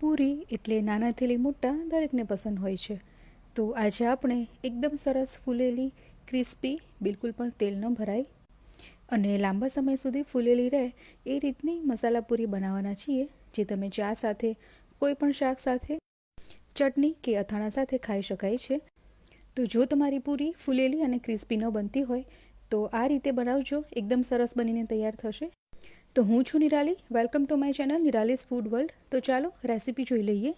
પૂરી એટલે નાનાથી લઈ મોટા દરેકને પસંદ હોય છે. તો આજે આપણે એકદમ સરસ ફૂલેલી, ક્રિસ્પી, બિલકુલ પણ તેલ ન ભરાય અને લાંબા સમય સુધી ફૂલેલી રહે એ રીતની મસાલા પૂરી બનાવવાના છીએ, જે તમે ચા સાથે, કોઈ પણ શાક સાથે, ચટણી કે અથાણા સાથે ખાઈ શકાય છે. તો જો તમારી પૂરી ફૂલેલી અને ક્રિસ્પી ન બનતી હોય તો આ રીતે બનાવજો, એકદમ સરસ બનીને તૈયાર થશે. તો હું છું Nirali, welcome to my channel Nirali's food world. તો ચાલો રેસીપી જોઈ લઈએ.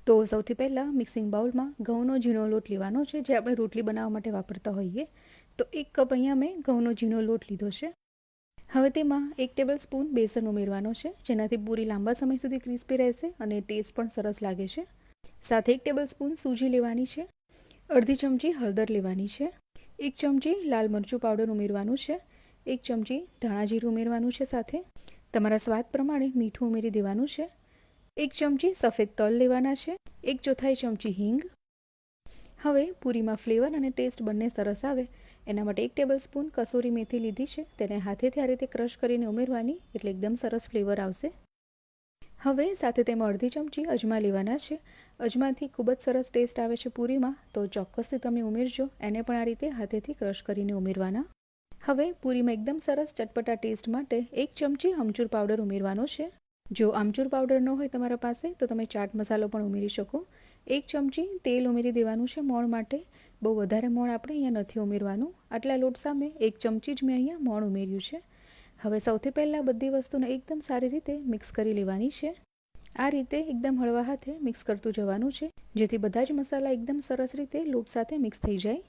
તો સૌથી પહેલાં મિક્સિંગ બાઉલમાં ઘઉંનો ઝીણો લોટ લેવાનો છે, જે આપણે રોટલી બનાવવા માટે વાપરતા હોઈએ. તો 1 કપ અહીંયા મેં ઘઉંનો ઝીણો લોટ લીધો છે. હવે તેમાં 1 ટેબલ સ્પૂન બેસન ઉમેરવાનો છે, જેનાથી પૂરી લાંબા સમય સુધી ક્રિસ્પી રહેશે અને ટેસ્ટ પણ સરસ લાગે છે. સાથે 1 ટેબલ સ્પૂન સૂજી લેવાની છે, અડધી ચમચી હળદર લેવાની છે, 1 ચમચી લાલ મરચું પાવડર ઉમેરવાનું છે, 1 ચમચી ધાણા જીરું ઉમેરવાનું છે, સાથે તમારા સ્વાદ પ્રમાણે મીઠું ઉમેરી દેવાનું છે, 1 ચમચી સફેદ તલ લેવાના છે, 1/4 ચમચી હિંગ. હવે પૂરીમાં ફ્લેવર અને ટેસ્ટ બંને સરસ આવે એના માટે 1 ટેબલ સ્પૂન કસૂરી મેથી લીધી છે, તેને હાથેથી આ રીતે ક્રશ કરીને ઉમેરવાની, એટલે એકદમ સરસ ફ્લેવર આવશે. હવે સાથે તેમાં અડધી ચમચી અજમા લેવાના છે. અજમાથી ખૂબ જ સરસ ટેસ્ટ આવે છે પૂરીમાં, તો ચોક્કસથી તમે ઉમેરજો. એને પણ આ રીતે હાથેથી ક્રશ કરીને ઉમેરવાના. હવે પૂરીમાં એકદમ સરસ ચટપટા ટેસ્ટ માટે 1 ચમચી આમચૂર પાવડર ઉમેરવાનો છે. જો આમચૂર પાવડર ન હોય તમારા પાસે તો તમે ચાટ મસાલો પણ ઉમેરી શકો. 1 ચમચી તેલ ઉમેરી દેવાનું છે મોણ માટે. બહુ વધારે મોણ આપણે અહીંયા નથી ઉમેરવાનું. આટલા લોટ સામે 1 ચમચી જ મેં અહીંયા મોણ ઉમેર્યું છે. હવે સૌથી પહેલાં બધી વસ્તુને એકદમ સારી રીતે મિક્સ કરી લેવાની છે. આ રીતે એકદમ હળવા હાથે મિક્સ કરતું જવાનું છે, જેથી બધા જ મસાલા એકદમ સરસ રીતે લોટ સાથે મિક્સ થઈ જાય.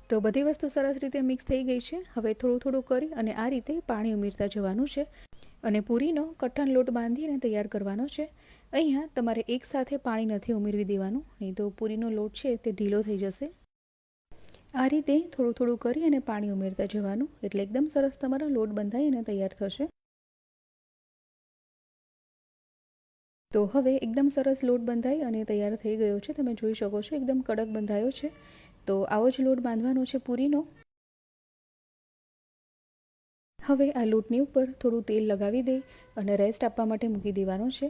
તો બધી વસ્તુ સરસ રીતે મિક્સ થઈ ગઈ છે. હવે થોડું થોડું કરી અને આ રીતે પાણી ઉમેરતા જવાનું છે અને પૂરીનો કઠણ લોટ બાંધીને તૈયાર કરવાનો છે. અહીંયા તમારે એકસાથે પાણી નથી ઉમેરવી દેવાનું, નહીં તો પૂરીનો લોટ છે તે ઢીલો થઈ જશે. આ રીતે થોડું થોડું કરી અને પાણી ઉમેરતા જવાનું, એટલે એકદમ સરસ તમારો લોટ બંધાઈ અને તૈયાર થશે. તો હવે એકદમ સરસ લોટ બંધાઈ અને તૈયાર થઈ ગયો છે. તમે જોઈ શકો છો એકદમ કડક બંધાયો છે. તો આવો જ લોટ બાંધવાનો છે પૂરીનો. હવે આ લોટની ઉપર થોડું તેલ લગાવી દઈ અને રેસ્ટ આપવા માટે મૂકી દેવાનો છે.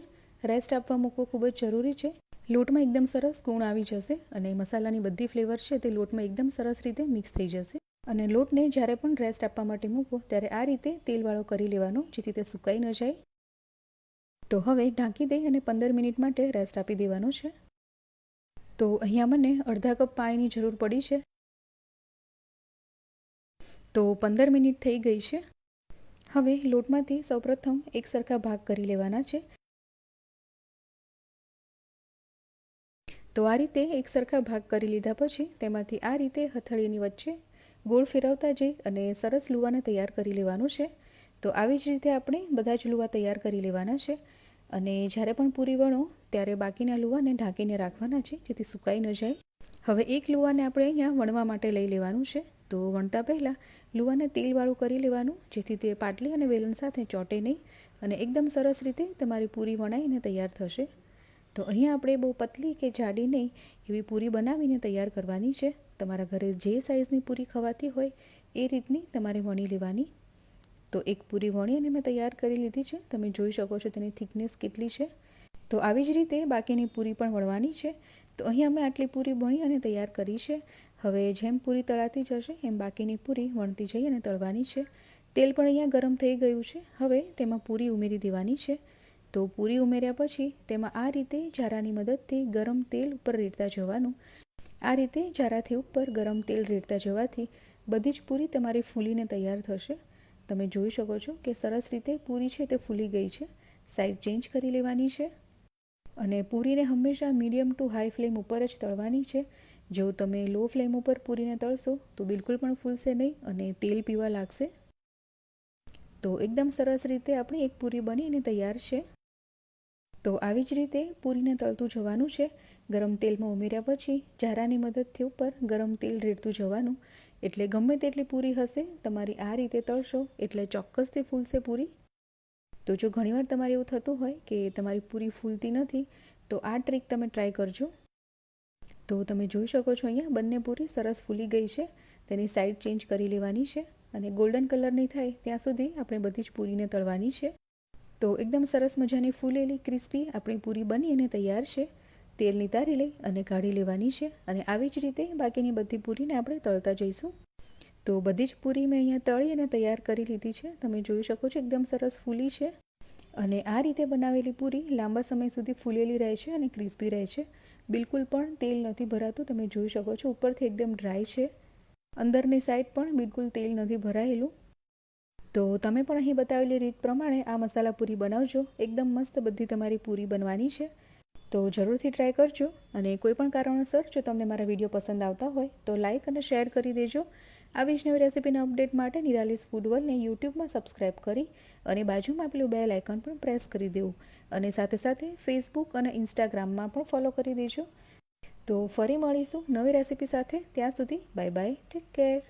રેસ્ટ આપવા મૂકવો ખૂબ જ જરૂરી છે. લોટમાં એકદમ સરસ ગુણ આવી જશે અને મસાલાની બધી ફ્લેવર છે તે લોટમાં એકદમ સરસ રીતે મિક્સ થઈ જશે. અને લોટને જ્યારે પણ રેસ્ટ આપવા માટે મૂકો ત્યારે આ રીતે તેલવાળો કરી લેવાનો, જેથી તે સુકાઈ ન જાય. તો હવે ઢાંકી દઈ અને 15 મિનિટ માટે રેસ્ટ આપી દેવાનો છે. તો અહીંયા મને અડધા કપ પાણીની જરૂર પડી છે. તો 15 મિનિટ થઈ ગઈ છે. હવે લોટમાંથી સૌપ્રથમ એક સરખા ભાગ કરી લેવાના છે. તો આ રીતે એક સરખા ભાગ કરી લીધા પછી તેમાંથી આ રીતે હથેળીની વચ્ચે ગોળ ફેરવતા જઈ અને સરસ લુવાને તૈયાર કરી લેવાનું છે. તો આવી જ રીતે આપણે બધા જ લુવા તૈયાર કરી લેવાના છે અને જ્યારે પણ પૂરી વણો ત્યારે બાકીના લુવાને ઢાંકીને રાખવાના છે, જેથી સુકાઈ ન જાય. હવે એક લુવાને આપણે અહીંયા વણવા માટે લઈ લેવાનું છે. તો વણતા પહેલાં લુવાને તેલવાળું કરી લેવાનું, જેથી તે પાટલી અને વેલણ સાથે ચોંટે નહીં અને એકદમ સરસ રીતે તમારી પૂરી વણાઈને તૈયાર થશે. તો અહીંયા આપણે બહુ પતલી કે જાડી નહીં એવી પૂરી બનાવીને તૈયાર કરવાની છે. તમારા ઘરે જે સાઇઝની પૂરી ખવાતી હોય એ રીતની તમારે વણી લેવાની. તો એક પૂરી વણી અને મેં તૈયાર કરી લીધી છે. તમે જોઈ શકો છો તેની થિકનેસ કેટલી છે. તો આવી જ રીતે બાકીની પૂરી પણ વણવાની છે. તો અહીંયા મેં આટલી પૂરી વણી અને તૈયાર કરી છે. હવે જેમ પૂરી તળાતી જશે એમ બાકીની પૂરી વણતી જઈ અને તળવાની છે. તેલ પણ અહીંયા ગરમ થઈ ગયું છે. હવે તેમાં પૂરી ઉમેરી દેવાની છે. તો પૂરી ઉમેર્યા પછી તેમાં આ રીતે જારાની મદદથી ગરમ તેલ ઉપર રેડતા જવાનું. આ રીતે જારાથી ઉપર ગરમ તેલ રેડતા જવાથી બધી જ પૂરી તમારી ફૂલીને તૈયાર થશે. તમે જોઈ શકો છો કે સરસ રીતે પૂરી છે તે ફૂલી ગઈ છે. સાઈડ ચેન્જ કરી લેવાની છે અને પૂરીને હંમેશા મીડિયમ ટુ હાઈ ફ્લેમ ઉપર જ તળવાની છે. જો તમે લો ફ્લેમ ઉપર પૂરીને તળશો તો બિલકુલ પણ ફૂલશે નહીં અને તેલ પીવા લાગશે. તો એકદમ સરસ રીતે આપણી એક પૂરી બનીને તૈયાર છે. તો આવી જ રીતે પૂરીને તળતું જવાનું છે. ગરમ તેલમાં ઉમેર્યા પછી જારાની મદદથી ઉપર ગરમ તેલ રેડતું જવાનું, એટલે ગમે તેટલી પૂરી હશે તમારી આ રીતે તળશો એટલે ચોક્કસથી ફૂલશે પૂરી. તો જો ઘણીવાર તમારે એવું થતું હોય કે તમારી પૂરી ફૂલતી નથી, તો આ ટ્રીક તમે ટ્રાય કરજો. તો તમે જોઈ શકો છો અહીંયા બંને પૂરી સરસ ફૂલી ગઈ છે. તેની સાઈડ ચેન્જ કરી લેવાની છે અને ગોલ્ડન કલરની થાય ત્યાં સુધી આપણે બધી જ પૂરીને તળવાની છે. તો એકદમ સરસ મજાની ફૂલેલી ક્રિસ્પી આપણી પૂરી બની અને તૈયાર છે. તેલ નિતારી લઈ અને કાઢી લેવાની છે અને આવી જ રીતે બાકીની બધી પૂરીને આપણે તળતા જઈશું. તો બધી જ પૂરી મેં અહીંયા તળી અને તૈયાર કરી લીધી છે. તમે જોઈ શકો છો એકદમ સરસ ફૂલી છે અને આ રીતે બનાવેલી પૂરી લાંબા સમય સુધી ફૂલેલી રહે છે અને ક્રિસ્પી રહે છે. બિલકુલ પણ તેલ નથી ભરાતું. તમે જોઈ શકો છો ઉપરથી એકદમ ડ્રાય છે, અંદરની સાઈડ પણ બિલકુલ તેલ નથી ભરાયેલું. તો તમે પણ અહીં બતાવેલી રીત પ્રમાણે આ મસાલા પૂરી બનાવજો. એકદમ મસ્ત બધી તમારી પૂરી બનવાની છે. તો જરૂરથી ટ્રાય કરજો અને કોઈ પણ કારણોસર જો તમને મારા વિડીયો પસંદ આવતા હોય તો લાઇક અને શેર કરી દેજો. આવી જ નવી રેસીપીના અપડેટ માટે નિરાલીસ ફૂડ વર્લ્ડને યુટ્યુબમાં સબસ્ક્રાઈબ કરી અને બાજુમાં આપેલું બેલ આઇકન પણ પ્રેસ કરી દેવું અને સાથે સાથે ફેસબુક અને ઇન્સ્ટાગ્રામમાં પણ ફોલો કરી દેજો. તો ફરી મળીશું નવી રેસીપી સાથે. ત્યાં સુધી બાય બાય, ટેક કેર.